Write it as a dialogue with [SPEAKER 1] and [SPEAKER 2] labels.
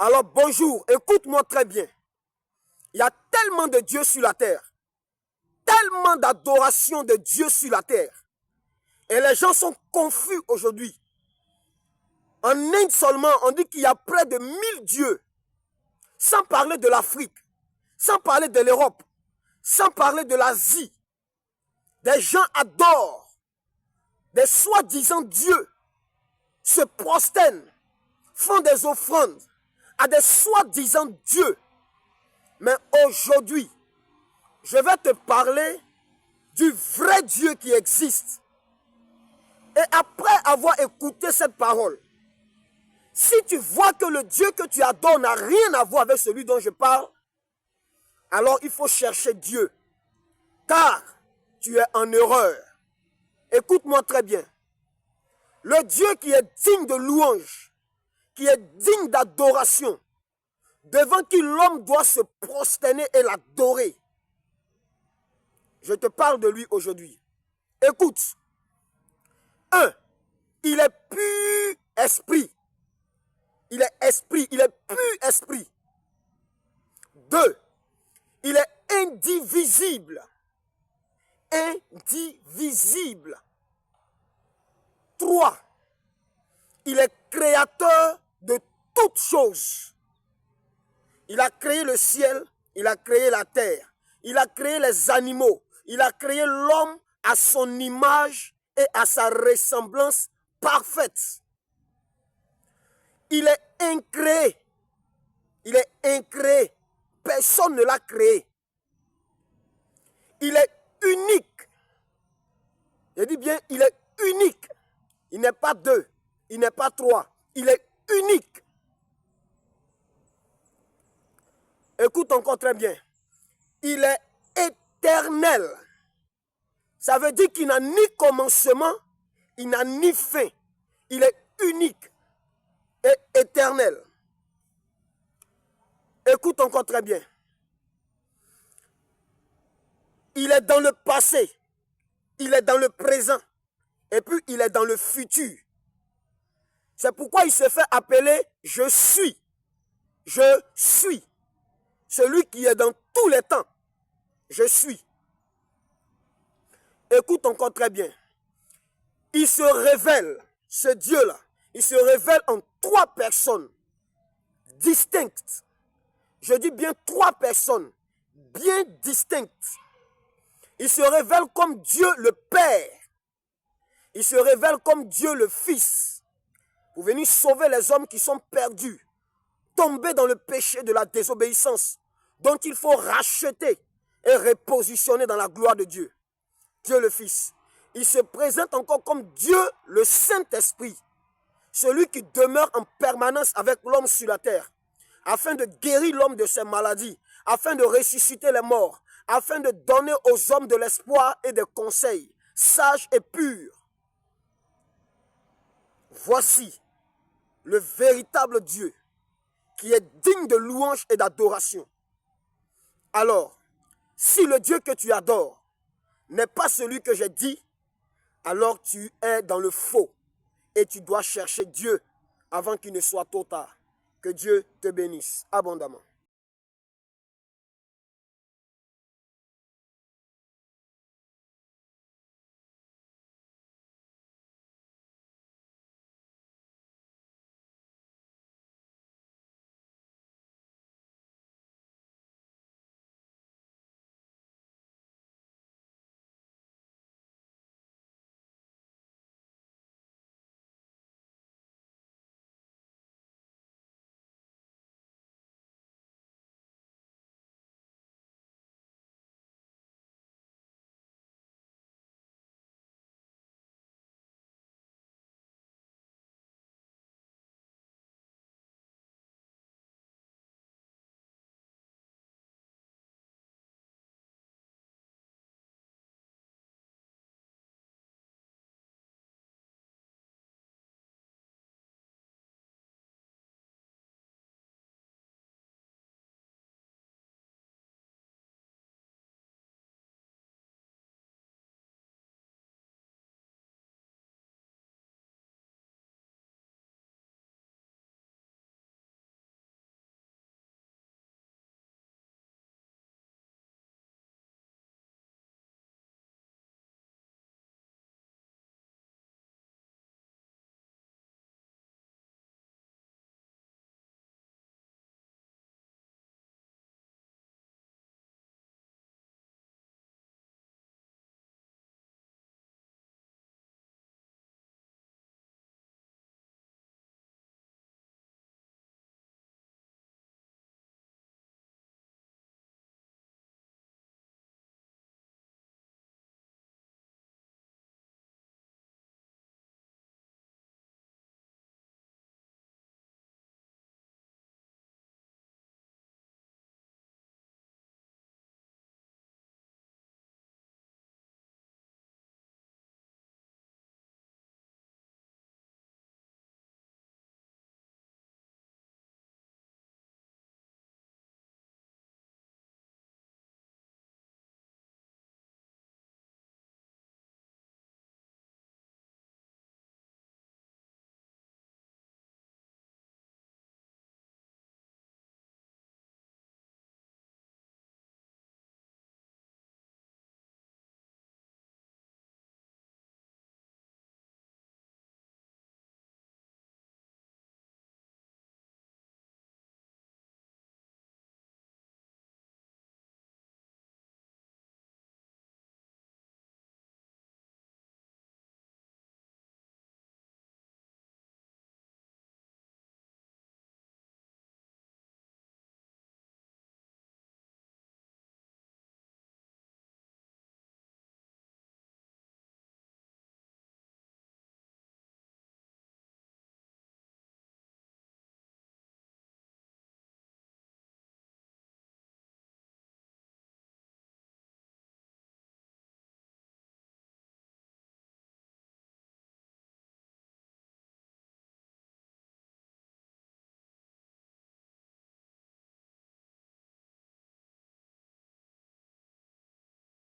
[SPEAKER 1] Alors bonjour, écoute-moi très bien. Il y a tellement de Dieu sur la terre, tellement d'adoration de Dieu sur la terre. Et les gens sont confus aujourd'hui. En Inde seulement, on dit qu'il y a près de 1000 dieux. Sans parler de l'Afrique, sans parler de l'Europe, sans parler de l'Asie. Des gens adorent des soi-disant dieux, se prosternent, font des offrandes à des soi-disant dieux. Mais aujourd'hui, je vais te parler du vrai Dieu qui existe. Et après avoir écouté cette parole, si tu vois que le Dieu que tu adores n'a rien à voir avec celui dont je parle, alors il faut chercher Dieu, car tu es en erreur. Écoute-moi très bien. Le Dieu qui est digne de louange, qui est digne d'adoration, devant qui l'homme doit se prosterner et l'adorer. Je te parle de lui aujourd'hui. Écoute. 1. Il est pur esprit. Il est esprit, il est pur esprit. 2. Il est indivisible. Indivisible. 3. Il est créateur de toutes choses. Il a créé le ciel, il a créé la terre, il a créé les animaux, il a créé l'homme à son image et à sa ressemblance parfaite. Il est incréé. Il est incréé. Personne ne l'a créé. Il est unique. Je dis bien, il est unique. Il n'est pas deux, il n'est pas trois. Il est unique. Écoute encore très bien. Il est éternel. Ça veut dire qu'il n'a ni commencement, il n'a ni fin. Il est unique et éternel. Écoute encore très bien. Il est dans le passé, il est dans le présent, et puis il est dans le futur. C'est pourquoi il se fait appeler « Je suis ». Je suis. Celui qui est dans tous les temps. Je suis. Écoute encore très bien. Il se révèle, ce Dieu-là, il se révèle en 3 personnes distinctes. Je dis bien 3 personnes bien distinctes. Il se révèle comme Dieu le Père. Il se révèle comme Dieu le Fils. Pour venir sauver les hommes qui sont perdus, tombés dans le péché de la désobéissance, dont il faut racheter et repositionner dans la gloire de Dieu. Dieu le Fils. Il se présente encore comme Dieu le Saint-Esprit, celui qui demeure en permanence avec l'homme sur la terre, afin de guérir l'homme de ses maladies, afin de ressusciter les morts, afin de donner aux hommes de l'espoir et des conseils, sages et purs. Voici le véritable Dieu, qui est digne de louange et d'adoration. Alors, si le Dieu que tu adores n'est pas celui que j'ai dit, alors tu es dans le faux et tu dois chercher Dieu avant qu'il ne soit trop tard. Que Dieu te bénisse abondamment.